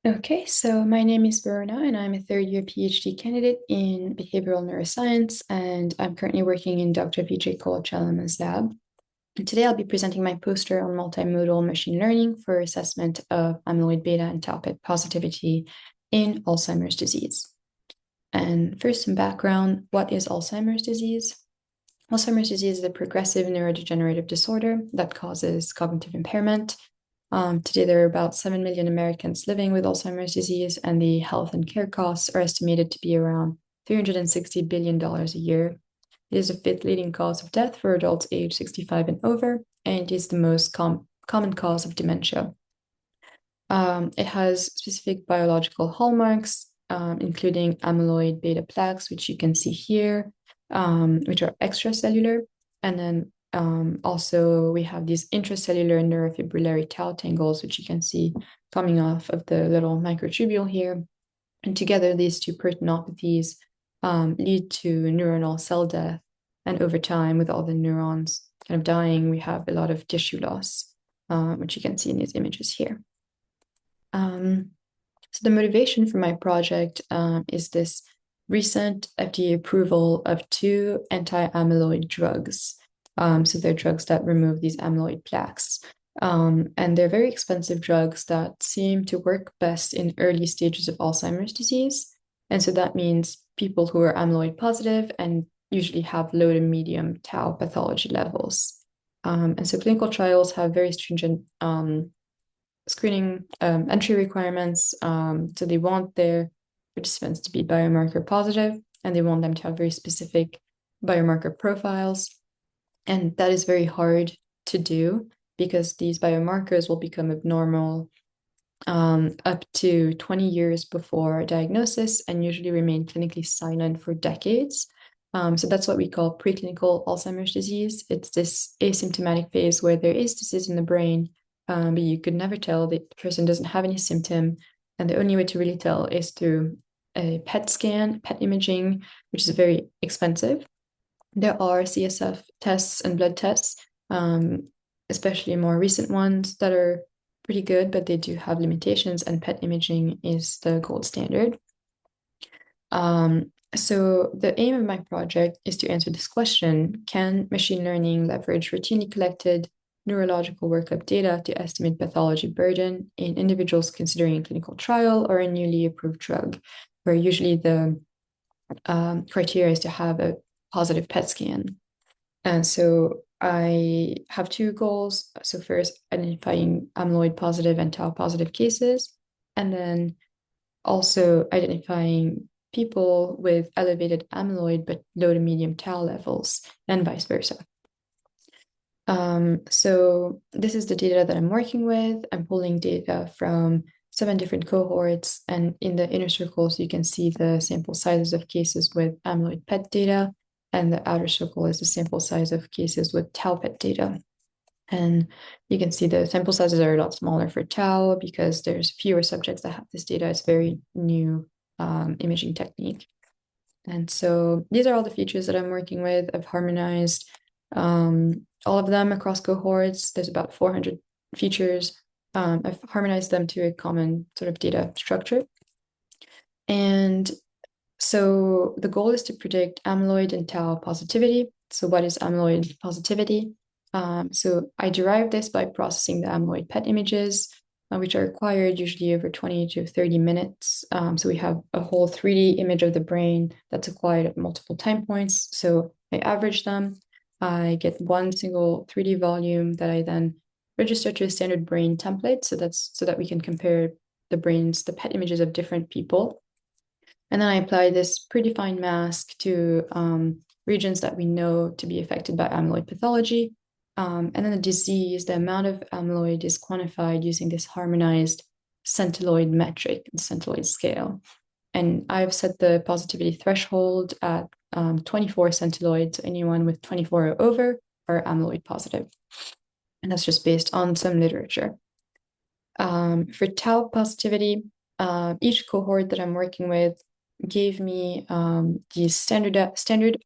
Okay, so my name is Verona, and I'm a third year PhD candidate in behavioral neuroscience, and I'm currently working in Dr. Vijay Kolachalama's lab. And today I'll be presenting my poster on multimodal machine learning for assessment of amyloid beta and tau PET positivity in Alzheimer's disease. And first, some background. What is Alzheimer's disease? Alzheimer's disease is a progressive neurodegenerative disorder that causes cognitive impairment. Today, there are about 7 million Americans living with Alzheimer's disease, and the health and care costs are estimated to be around $360 billion a year. It is the fifth leading cause of death for adults aged 65 and over, and it is the most common cause of dementia. It has specific biological hallmarks, including amyloid beta plaques, which you can see here, which are extracellular. And then also we have these intracellular neurofibrillary tau tangles, which you can see coming off of the little microtubule here. And together, these two proteinopathies lead to neuronal cell death. And over time, with all the neurons kind of dying, we have a lot of tissue loss, which you can see in these images here. So the motivation for my project is this recent FDA approval of two anti-amyloid drugs. So they're drugs that remove these amyloid plaques. And they're very expensive drugs that seem to work best in early stages of Alzheimer's disease. And so that means people who are amyloid positive and usually have low to medium tau pathology levels. And so clinical trials have very stringent screening entry requirements. So they want their participants to be biomarker positive, and they want them to have very specific biomarker profiles. And that is very hard to do because these biomarkers will become abnormal up to 20 years before diagnosis and usually remain clinically silent for decades. So that's what we call preclinical Alzheimer's disease. It's this asymptomatic phase where there is disease in the brain, but you could never tell. The person doesn't have any symptom. And the only way to really tell is through a PET scan, PET imaging, which is very expensive. There are CSF tests and blood tests, especially more recent ones that are pretty good, but they do have limitations, and PET imaging is the gold standard. So the aim of my project is to answer this question: can machine learning leverage routinely collected neurological workup data to estimate pathology burden in individuals considering a clinical trial or a newly approved drug, where usually the criteria is to have a positive PET scan? And so I have two goals. So first, identifying amyloid positive and tau positive cases, and then also identifying people with elevated amyloid but low to medium tau levels, and vice versa. So this is the data that I'm working with. I'm pulling data from 7 different cohorts, and in the inner circles, you can see the sample sizes of cases with amyloid PET data, and the outer circle is the sample size of cases with tau PET data. And you can see the sample sizes are a lot smaller for tau because there's fewer subjects that have this data. It's very new imaging technique. And so these are all the features that I'm working with. I've harmonized all of them across cohorts. There's about 400 features. I've harmonized them to a common sort of data structure. And so the goal is to predict amyloid and tau positivity. So what is amyloid positivity? So I derived this by processing the amyloid PET images, which are required usually over 20 to 30 minutes. So we have a whole 3D image of the brain that's acquired at multiple time points. So I average them. I get one single 3D volume that I then register to a standard brain template. So that we can compare the PET images of different people. And then I apply this predefined mask to regions that we know to be affected by amyloid pathology. And then the disease, the amount of amyloid is quantified using this harmonized centiloid metric, the centiloid scale. And I've set the positivity threshold at 24 centiloid. So anyone with 24 or over are amyloid positive. And that's just based on some literature. For tau positivity, each cohort that I'm working with gave me these standard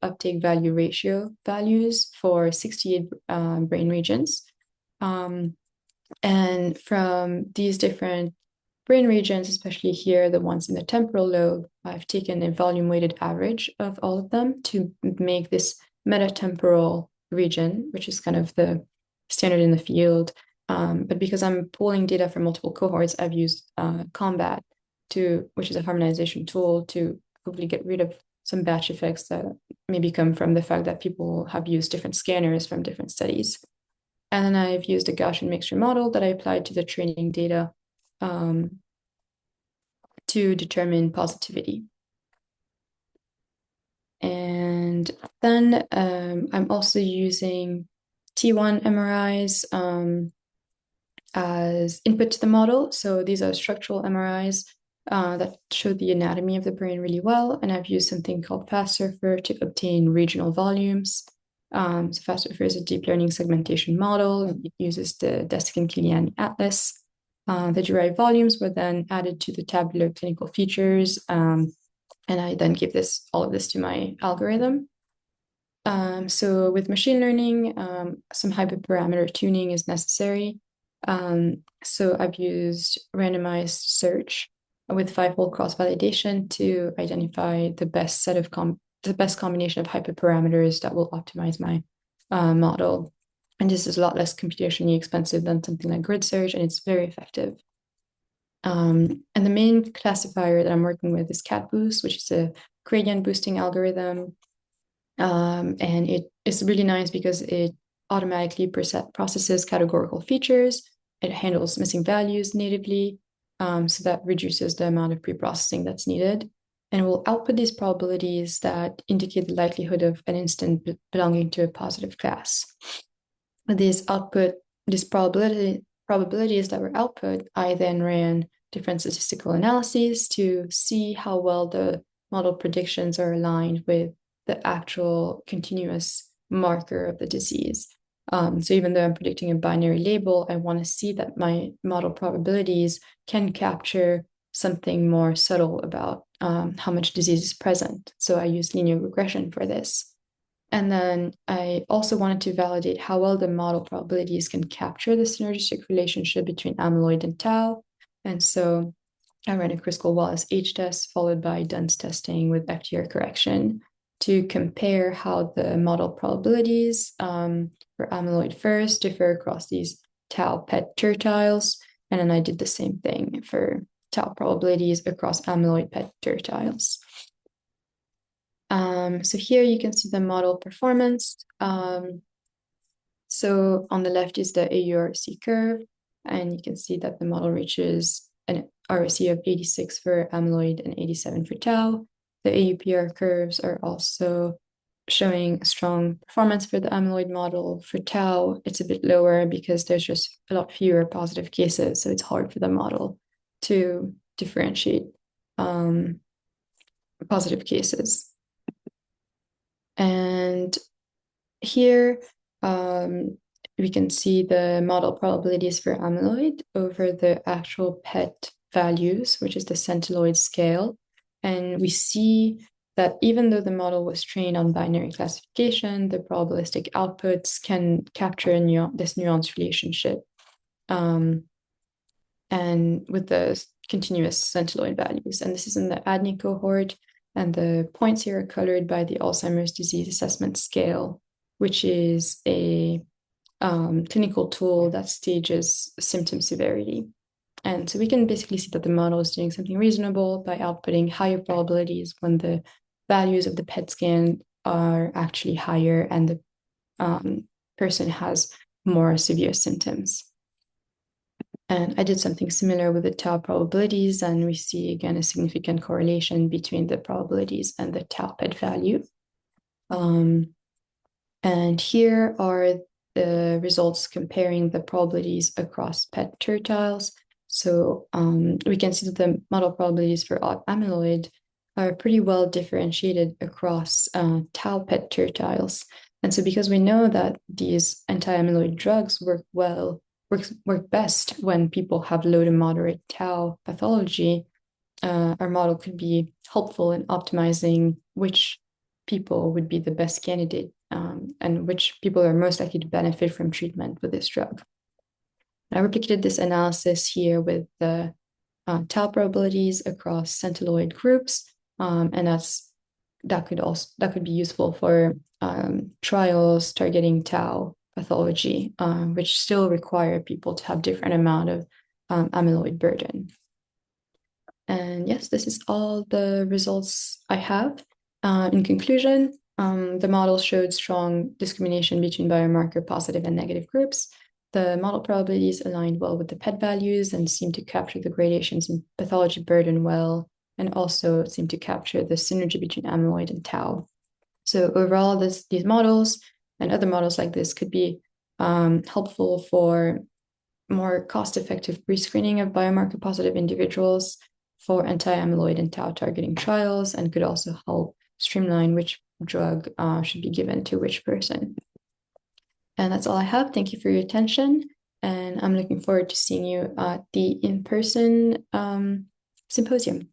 uptake value ratio values for 68 brain regions. And from these different brain regions, especially here, the ones in the temporal lobe. I've taken a volume-weighted average of all of them to make this metatemporal region, which is kind of the standard in the field. But because I'm pulling data from multiple cohorts, I've used Combat which is a harmonization tool, to hopefully get rid of some batch effects that maybe come from the fact that people have used different scanners from different studies. And then I've used a Gaussian mixture model that I applied to the training data to determine positivity. And then I'm also using T1 MRIs as input to the model. So these are structural MRIs that show the anatomy of the brain really well. And I've used something called FastSurfer to obtain regional volumes. So FastSurfer is a deep learning segmentation model. It uses the Deskin-Kiliani atlas. The derived volumes were then added to the tabular clinical features. And I then give all of this to my algorithm. So with machine learning, some hyperparameter tuning is necessary. So I've used randomized search with five-fold cross-validation to identify the best combination of hyperparameters that will optimize my model. And this is a lot less computationally expensive than something like grid search, and it's very effective. And the main classifier that I'm working with is CatBoost, which is a gradient boosting algorithm. And it is really nice because it automatically processes categorical features. It handles missing values natively, so that reduces the amount of pre-processing that's needed. And it will output these probabilities that indicate the likelihood of an instant belonging to a positive class. These probabilities that were output, I then ran different statistical analyses to see how well the model predictions are aligned with the actual continuous marker of the disease. So even though I'm predicting a binary label, I want to see that my model probabilities can capture something more subtle about how much disease is present. So I use linear regression for this. And then I also wanted to validate how well the model probabilities can capture the synergistic relationship between amyloid and tau. And so I ran a Kruskal-Wallis H-test followed by Dunn's testing with FTR correction to compare how the model probabilities for amyloid first differ across these tau PET tertiles. And then I did the same thing for tau probabilities across amyloid PET tertiles. So here you can see the model performance. So on the left is the AURC curve, and you can see that the model reaches an ROC of 86 for amyloid and 87 for tau. The AUPR curves are also showing a strong performance for the amyloid model. For tau, it's a bit lower because there's just a lot fewer positive cases, so it's hard for the model to differentiate positive cases. And here we can see the model probabilities for amyloid over the actual PET values, which is the centiloid scale. And we see that even though the model was trained on binary classification, the probabilistic outputs can capture this nuanced relationship and with the continuous centiloid values. And this is in the ADNI cohort. And the points here are colored by the Alzheimer's Disease Assessment Scale, which is a clinical tool that stages symptom severity. And so we can basically see that the model is doing something reasonable by outputting higher probabilities when the values of the PET scan are actually higher and the person has more severe symptoms. And I did something similar with the tau probabilities, and we see again a significant correlation between the probabilities and the tau PET value. And here are the results comparing the probabilities across PET tertiles. So we can see that the model probabilities for amyloid are pretty well differentiated across tau PET tertiles. And so because we know that these anti-amyloid drugs work best when people have low to moderate tau pathology, our model could be helpful in optimizing which people would be the best candidate and which people are most likely to benefit from treatment with this drug. I replicated this analysis here with the tau probabilities across centiloid groups, and that could be useful for trials targeting tau pathology, which still require people to have different amount of amyloid burden. And yes, this is all the results I have. In conclusion, the model showed strong discrimination between biomarker positive and negative groups. The model probabilities aligned well with the PET values and seemed to capture the gradations in pathology burden well, and also seemed to capture the synergy between amyloid and tau. So overall, these models and other models like this could be helpful for more cost-effective pre-screening of biomarker-positive individuals for anti-amyloid and tau targeting trials, and could also help streamline which drug should be given to which person. And that's all I have. Thank you for your attention. And I'm looking forward to seeing you at the in-person symposium.